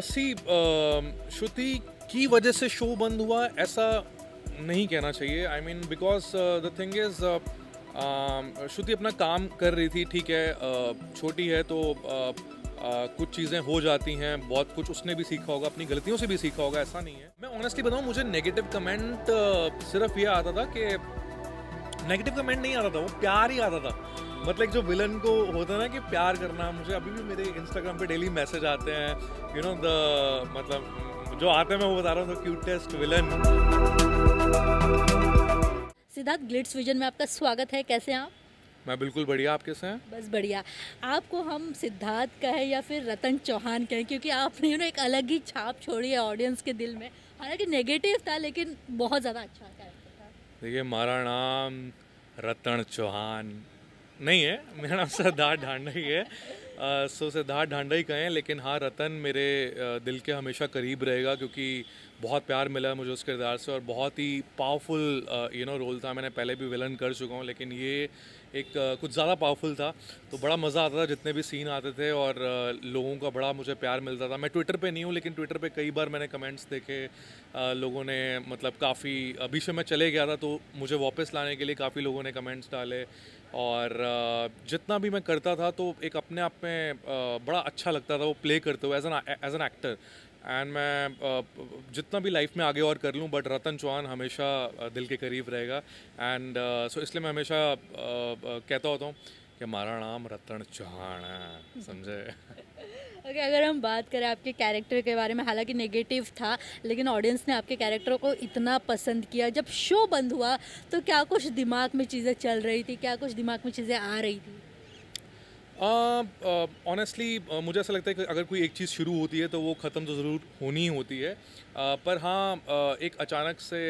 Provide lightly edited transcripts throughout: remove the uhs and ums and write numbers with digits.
सी श्रुति की वजह से शो बंद हुआ ऐसा नहीं कहना चाहिए। I mean because the thing is Shruti अपना काम कर रही थी, ठीक है। छोटी है तो कुछ चीज़ें हो जाती हैं, बहुत कुछ उसने भी सीखा होगा, अपनी गलतियों से भी सीखा होगा, ऐसा नहीं है। मैं ऑनेस्टली बताऊँ, मुझे नेगेटिव कमेंट सिर्फ ये आता था कि नेगेटिव कमेंट नहीं आता था, वो प्यार ही आता था। मतलब एक जो विलन को होता है ना कि प्यार करना, मुझे अभी भी मेरे इंस्टाग्राम पे डेली मैसेज आते हैं, यू नो द मतलब जो आते हैं मैं वो बता रहा हूँ, the cutest villain. Siddharth, Glitz vision में आपका स्वागत है। कैसे हैं आप? मैं बिल्कुल बढ़िया, आप कैसे हैं? बस बढ़िया। आपको हम सिद्धार्थ कहें या फिर रतन चौहान कहें, क्योंकि आपने एक अलग ही छाप छोड़ी है ऑडियंस के दिल में। हालांकि नेगेटिव था लेकिन बहुत ज़्यादा अच्छा कैरेक्टर था। देखिए, हमारा नाम रतन चौहान नहीं है, मेरा नाम सिद्धार्थ ढांडा ही है। सो सिद्धार्थ ढांडा ही कहें, लेकिन हाँ, रतन मेरे दिल के हमेशा करीब रहेगा, क्योंकि बहुत प्यार मिला है मुझे उस किरदार से और बहुत ही पावरफुल रोल था। मैंने पहले भी विलन कर चुका हूँ, लेकिन ये एक कुछ ज़्यादा पावरफुल था। तो बड़ा मज़ा आता था जितने भी सीन आते थे, और लोगों का बड़ा मुझे प्यार मिलता था। मैं ट्विटर पे नहीं हूँ, लेकिन ट्विटर पे कई बार मैंने कमेंट्स देखे, लोगों ने मतलब काफ़ी, बीच में मैं चले गया था तो मुझे वापस लाने के लिए काफ़ी लोगों ने कमेंट्स डाले। और जितना भी मैं करता था तो एक अपने आप में बड़ा अच्छा लगता था वो प्ले करते हुए एज एन एक्टर। एंड मैं जितना भी लाइफ में आगे और कर लूँ, बट रतन चौहान हमेशा दिल के करीब रहेगा। एंड सो इसलिए मैं हमेशा कहता होता हूँ कि हमारा नाम रतन चौहान है, समझे? ओके, अगर हम बात करें आपके कैरेक्टर के बारे में, हालांकि नेगेटिव था लेकिन ऑडियंस ने आपके कैरेक्टर को इतना पसंद किया। जब शो बंद हुआ तो क्या कुछ दिमाग में चीज़ें चल रही थी, क्या कुछ दिमाग में चीज़ें आ रही थी? ऑनेस्टली मुझे ऐसा लगता है कि अगर कोई एक चीज़ शुरू होती है तो वो ख़त्म तो ज़रूर होनी ही होती है। पर हाँ, एक अचानक से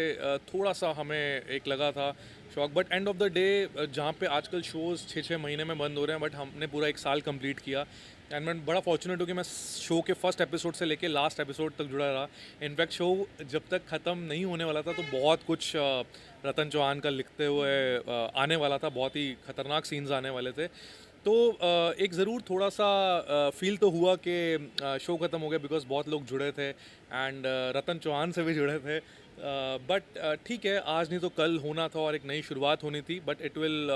थोड़ा सा हमें एक लगा था शौक, but end of the day जहाँ पे आजकल शोज़ 6-6 महीने में बंद हो रहे हैं, बट हमने पूरा एक साल कंप्लीट किया। एंड मैं बड़ा फॉर्चुनेट हूँ कि मैं शो के फर्स्ट एपिसोड से लेके लास्ट एपिसोड तक जुड़ा रहा। इनफैक्ट शो जब तक ख़त्म नहीं होने वाला था तो बहुत कुछ रतन चौहान का लिखते हुए आने वाला था, बहुत ही ख़तरनाक सीन्स आने वाले थे। तो एक ज़रूर थोड़ा सा फील तो हुआ कि शो ख़त्म हो गया, बिकॉज बहुत लोग जुड़े थे एंड रतन चौहान से भी जुड़े थे। बट ठीक है, आज नहीं तो कल होना था और एक नई शुरुआत होनी थी। But it will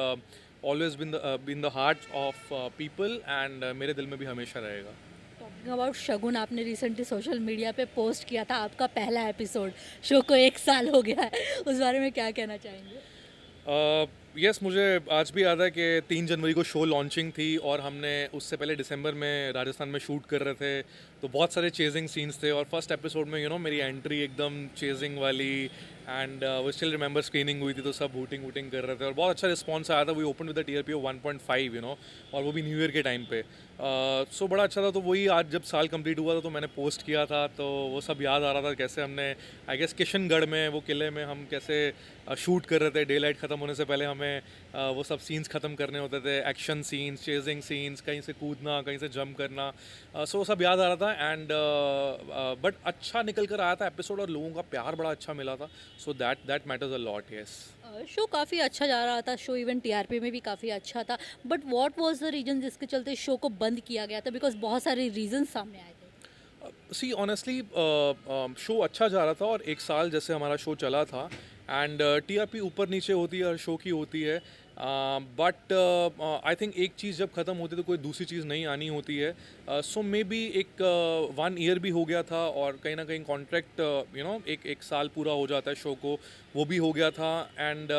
always been the heart of people, and मेरे दिल में भी हमेशा रहेगा। टॉकिंग अबाउट शगुन, आपने रिसेंटली सोशल मीडिया पे पोस्ट किया था आपका पहला एपिसोड। शो को 1 साल हो गया है, उस बारे में क्या कहना चाहेंगे? यस, मुझे आज भी याद है कि 3 जनवरी को शो लॉन्चिंग थी और हमने उससे पहले दिसंबर में राजस्थान में शूट कर रहे थे, तो बहुत सारे चेजिंग सीन्स थे। और फर्स्ट एपिसोड में मेरी एंट्री एकदम चेजिंग वाली, एंड वो स्टिल रिमेंबर स्क्रीनिंग हुई थी तो सब हूटिंग वूटिंग कर रहे थे और बहुत अच्छा रिस्पॉन्स आया था। We open with the TRP of 1.5, और वो भी न्यू ईयर के टाइम पे। सो बड़ा अच्छा था। तो वही आज जब साल कंप्लीट हुआ था तो मैंने पोस्ट किया था, तो वो सब याद आ रहा था कैसे हमने, आई गेस किशनगढ़ में वो किले में हम कैसे शूट कर रहे थे। डे लाइट ख़त्म होने से पहले हमें वो सब सीन्स ख़त्म करने होते थे, एक्शन सीन्स, चेजिंग सीन्स, कहीं से कूदना, कहीं से जंप करना। सो वो सब याद आ रहा था। एंड बट अच्छा निकल कर आया था एपिसोड और लोगों का प्यार बड़ा अच्छा मिला था। So that matters a lot. Yes, show काफ़ी अच्छा जा रहा था, शो इवन टीआरपी में भी काफ़ी अच्छा था। But what was the reason जिसके चलते शो को बंद किया गया था? बिकॉज बहुत सारे रीजन सामने आए थे। सी ऑनेस्टली शो अच्छा जा रहा था और एक साल जैसे हमारा शो चला था, एंड टीआरपी ऊपर नीचे होती है, हर शो की होती है। बट आई थिंक एक चीज़ जब ख़त्म होती है तो कोई दूसरी चीज़ नहीं आनी होती है। सो मे बी एक 1 ईयर भी हो गया था और कहीं ना कहीं कॉन्ट्रैक्ट एक साल पूरा हो जाता है शो को, वो भी हो गया था। एंड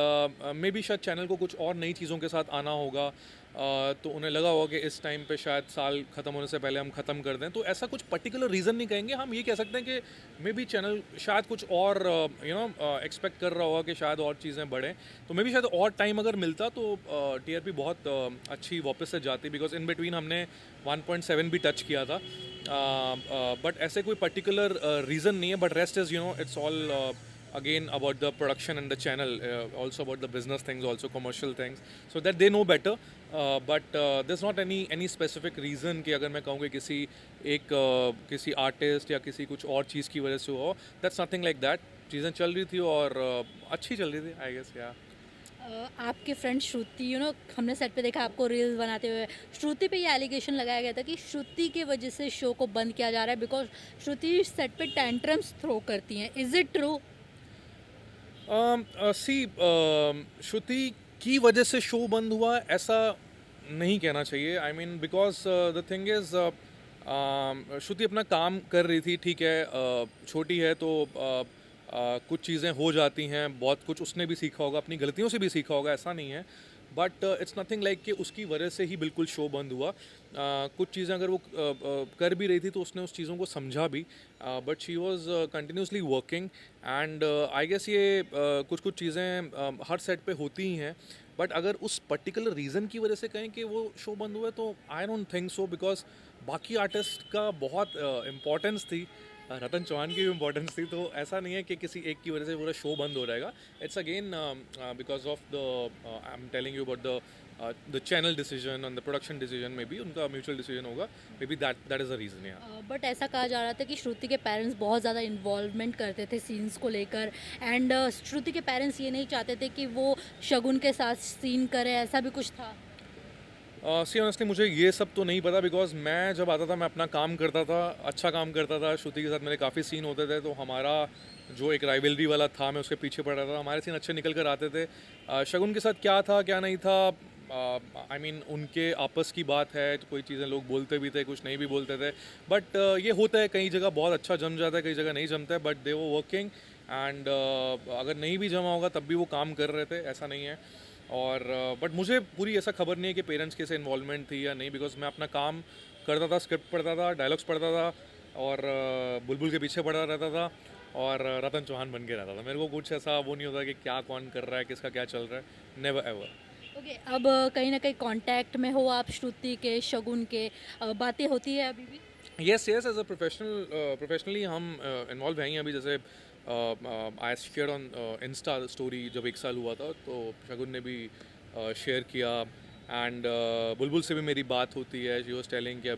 मे बी शायद चैनल को कुछ और नई चीज़ों के साथ आना होगा। तो उन्हें लगा होगा कि इस टाइम पे शायद साल ख़त्म होने से पहले हम ख़त्म कर दें। तो ऐसा कुछ पर्टिकुलर रीज़न नहीं कहेंगे, हम ये कह सकते हैं कि मे बी चैनल शायद कुछ और एक्सपेक्ट कर रहा होगा कि शायद और चीज़ें बढ़ें। तो मे बी शायद और टाइम अगर मिलता तो टीआरपी बहुत अच्छी वापस से जाती, बिकॉज इन बिटवीन हमने 1.7 भी टच किया था। बट ऐसे कोई पर्टिकुलर रीज़न नहीं है, but rest is it's all again about the production and the channel, also about the business things, also commercial things, so that they know better. But there's not any specific reason कि अगर मैं कहूँ कि किसी artist या किसी कुछ और चीज़ की वजह से हो, that's nothing like that. चीज़ें चल रही थी और अच्छी चल रही थी, आई गेस। या आपके फ्रेंड श्रुति हमने सेट पे देखा आपको रील्स बनाते हुए। श्रुति पे ये एलिगेशन लगाया गया था कि श्रुति की वजह से शो को बंद किया जा रहा है बिकॉज श्रुति सेट पे टेंट्रम्स थ्रो करती हैं। Is it true? See Shruti की वजह से शो बंद हुआ ऐसा नहीं कहना चाहिए। I mean because the thing is Shruti अपना काम कर रही थी, ठीक है, छोटी है तो कुछ चीज़ें हो जाती हैं, बहुत कुछ उसने भी सीखा होगा, अपनी गलतियों से भी सीखा होगा, ऐसा नहीं है। बट इट्स नथिंग लाइक कि उसकी वजह से ही बिल्कुल शो बंद हुआ। कुछ चीज़ें अगर वो कर भी रही थी तो उसने उस चीज़ों को समझा भी, but she was continuously working and I guess ये कुछ कुछ चीज़ें हर सेट पे होती ही हैं। बट अगर उस पर्टिकुलर रीज़न की वजह से कहें कि वो शो बंद हुआ है तो I don't think so, because बाकी आर्टिस्ट का बहुत इम्पोर्टेंस थी, रतन चौहान की भी इम्पोर्टेंस थी, तो ऐसा नहीं है कि किसी एक की वजह से पूरा शो बंद हो जाएगा। It's again because of the I am telling you about the channel decision और द प्रोडक्शन डिसीजन, में भी उनका म्यूचुअल डिसीजन होगा, may be that is the reason. या बट ऐसा कहा जा रहा था कि श्रुति के पेरेंट्स बहुत ज़्यादा इन्वॉल्वमेंट करते थे सीन्स को लेकर एंड श्रुति के पेरेंट्स ये नहीं चाहते थे कि वो शगुन के साथ सीन करे, ऐसा भी कुछ था? सी ऑनेस्टली मुझे ये सब तो नहीं पता, बिकॉज मैं जब आता था मैं अपना काम करता था, अच्छा काम करता था, श्रुति के साथ मेरे काफ़ी सीन होते थे, तो हमारा जो एक राइवलरी वाला था मैं उसके पीछे पड़ रहा था, हमारे सीन अच्छे निकल कर आते थे। शगुन के साथ क्या था क्या नहीं था, आई मीन उनके आपस की बात है, तो कोई चीज़ें लोग बोलते भी थे, कुछ नहीं भी बोलते थे, बट ये होता है, कई जगह बहुत अच्छा जम जाता है, कई जगह नहीं जमता है, बट दे वो वर्किंग एंड अगर नहीं भी जमा होगा तब भी वो काम कर रहे थे, ऐसा नहीं है। और बट मुझे पूरी ऐसा खबर नहीं है कि पेरेंट्स कैसे इन्वॉल्वमेंट थी या नहीं, बिकॉज मैं अपना काम करता था, स्क्रिप्ट पढ़ता था, डायलॉग्स पढ़ता था और बुलबुल के पीछे पड़ा रहता था और रतन चौहान बन के रहता था। मेरे को कुछ ऐसा वो नहीं होता कि क्या कौन कर रहा है, किसका क्या चल रहा है, नेवर एवर। ओके, अब कहीं ना कहीं कांटेक्ट में हो आप श्रुति के, शगुन के, बातें होती है अभी भी? Yes yes, as a professionally हम इन्वॉल्व हैं ही अभी। जैसे I share on insta story जब 1 साल हुआ था तो शगुन ने भी शेयर किया एंड बुलबुल से भी मेरी बात होती है। शी वॉज टेलिंग कि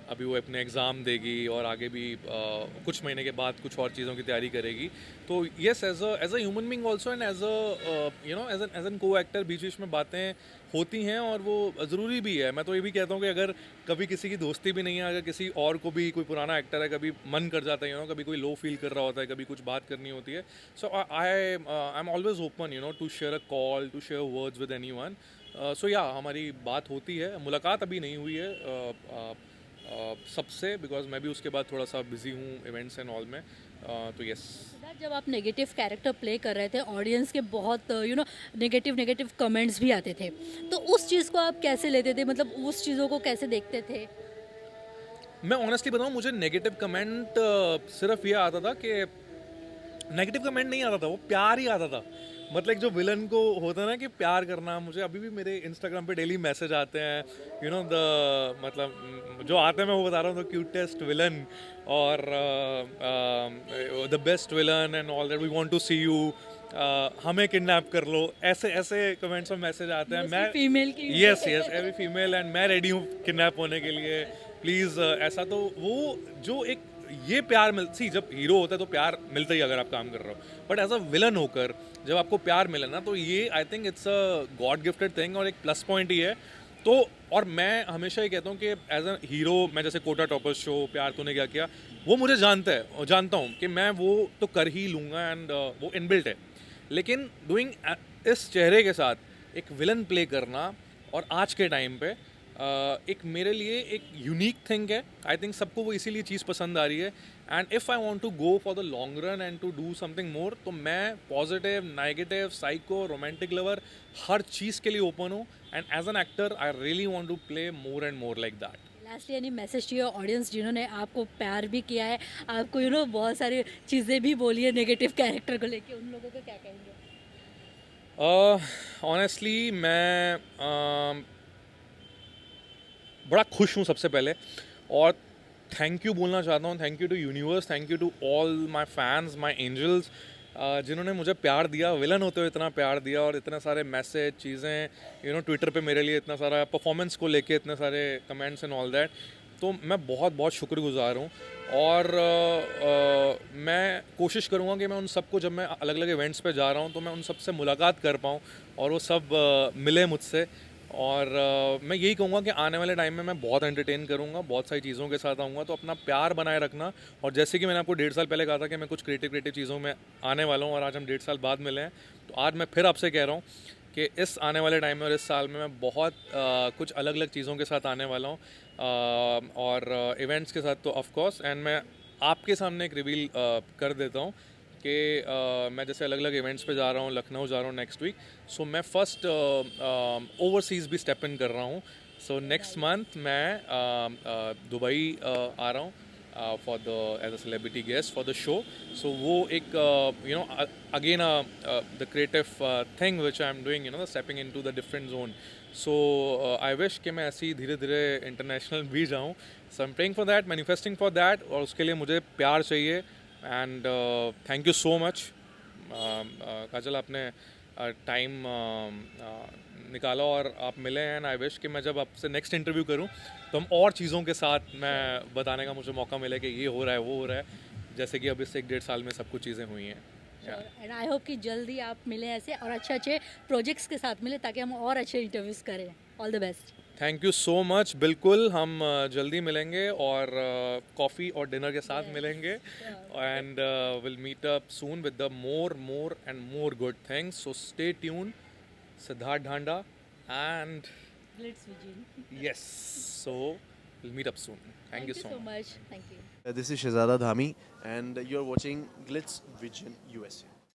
अभी वो अपने एग्ज़ाम देगी और आगे भी कुछ महीने के बाद कुछ और चीज़ों की तैयारी करेगी। तो yes, as a human being also and as a as an co actor बीच बीच में बातें होती हैं और वो ज़रूरी भी है। मैं तो ये भी कहता हूँ कि अगर कभी किसी की दोस्ती भी नहीं है, अगर किसी और को भी, कोई पुराना एक्टर है, कभी मन कर जाता है, कभी कोई लो फील कर रहा होता है, कभी कुछ बात करनी होती है, so I am always open to share a call, to share words with anyone. So या हमारी बात होती है, मुलाकात अभी नहीं हुई है सबसे, बिकॉज मैं भी उसके बाद थोड़ा सा बिजी हूँ इवेंट्स एंड ऑल में, तो यस। जब आप नेगेटिव कैरेक्टर प्ले कर रहे थे ऑडियंस के बहुत नेगेटिव कमेंट्स भी आते थे, तो उस चीज़ को आप कैसे लेते थे, मतलब उस चीज़ों को कैसे देखते थे? मैं ऑनेस्टली बताऊँ, मुझे नेगेटिव कमेंट सिर्फ ये आता था कि नेगेटिव कमेंट नहीं आता था, वो प्यार ही आता था। मतलब एक जो विलन को होता है ना कि प्यार करना, मुझे अभी भी मेरे इंस्टाग्राम पे डेली मैसेज आते हैं, मतलब जो आते हैं मैं वो बता रहा हूँ, द क्यूटेस्ट विलन और the best villain and all that, we want to see you, हमें किडनैप कर लो, ऐसे ऐसे कमेंट्स और मैसेज आते हैं। मैं फीमेल की? Yes yes, every female, and मैं रेडी हूँ किडनैप होने के लिए, प्लीज़ ऐसा। तो वो जो एक ये प्यार सी, जब हीरो होता है तो प्यार मिलता ही अगर आप काम कर रहे हो, बट एज अ विलन होकर जब आपको प्यार मिले ना, तो ये I think it's a God gifted thing और एक प्लस पॉइंट ही है। तो और मैं हमेशा ये कहता हूँ कि एज अ हीरो, मैं जैसे कोटा टॉपर्स शो, प्यार तूने क्या किया, वो मुझे जानता हूँ कि मैं वो तो कर ही लूँगा एंड वो इनबिल्ट है। लेकिन डूइंग इस चेहरे के साथ एक विलन प्ले करना और आज के टाइम पे एक मेरे लिए एक यूनिक थिंग है। आई थिंक सबको वो इसीलिए चीज़ पसंद आ रही है, and if I want to go for the long run and to do something more, तो मैं positive, negative, psycho, romantic lover, हर चीज़ के लिए ओपन हूँ, and as an actor I really want to play more and more like that. Lastly any message to your audience जिन्होंने आपको प्यार भी किया है, आपको बहुत सारी चीज़ें भी बोली है नेगेटिव कैरेक्टर को लेके, उन लोगों को क्या कहेंगे? ऑनेस्टली मैं बड़ा खुश हूँ सबसे पहले, और थैंक यू बोलना चाहता हूँ। Thank you to universe, thank you to all my fans, my angels, जिन्होंने मुझे प्यार दिया, विलन होते हुए इतना प्यार दिया, और इतने सारे मैसेज, चीज़ें ट्विटर पे मेरे लिए इतना सारा, परफॉर्मेंस को लेके इतने सारे कमेंट्स एंड ऑल दैट। तो मैं बहुत बहुत शुक्रगुजार हूँ। और मैं कोशिश करूँगा कि मैं उन सबको, जब मैं अलग अलग इवेंट्स पे जा रहा हूँ, तो मैं उन सब से मुलाकात कर पाऊँ और वो सब मिले मुझसे। और मैं यही कहूँगा कि आने वाले टाइम में मैं बहुत एंटरटेन करूँगा, बहुत सारी चीज़ों के साथ आऊँगा, तो अपना प्यार बनाए रखना। और जैसे कि मैंने आपको 1.5 साल पहले कहा था कि मैं कुछ क्रिएटिव चीज़ों में आने वाला हूँ, और आज हम 1.5 साल बाद मिले हैं, तो आज मैं फिर आपसे कह रहा हूँ कि इस आने वाले टाइम में और इस साल में मैं बहुत कुछ अलग अलग चीज़ों के साथ आने वाला हूँ, और इवेंट्स के साथ तो ऑफ कोर्स। एंड मैं आपके सामने एक रिवील कर देता हूँ कि मैं जैसे अलग अलग इवेंट्स पे जा रहा हूँ, लखनऊ जा रहा हूँ नेक्स्ट वीक, सो मैं फर्स्ट ओवरसीज़ भी स्टेप इन कर रहा हूँ। सो नेक्स्ट मंथ मैं दुबई आ रहा हूँ for the as a celebrity guest for the show. So वो एक you know again the creative thing which I am doing, you know stepping in to the different zone. So I wish कि मैं ऐसे ही धीरे धीरे international भी जाऊँ। So I am praying for that, manifesting for that, और उसके लिए मुझे प्यार चाहिए। And thank you so much Kajal, आपने टाइम निकाला और आप मिले हैं। एंड आई विश कि मैं जब आपसे नेक्स्ट इंटरव्यू करूं तो हम और चीज़ों के साथ मैं बताने का मुझे मौका मिले कि ये हो रहा है, वो हो रहा है, जैसे कि अब इससे 1.5 साल में सब कुछ चीज़ें हुई हैं। एंड आई होप कि जल्दी आप मिलें ऐसे और अच्छे अच्छे प्रोजेक्ट्स के साथ मिले ताकि हम और अच्छे इंटरव्यूज़ करें। All the best. Thank you so much. बिल्कुल, हम जल्दी मिलेंगे और कॉफ़ी और डिनर के साथ मिलेंगे। And will meet up soon with the more and more good things. So stay tune. Siddharth Dhanda and Glitz Vijay. yes, so we'll meet up soon. Thank you so much. Much. Thank you. This is Shehzada Dhami, and you're watching Glitz Vision USA.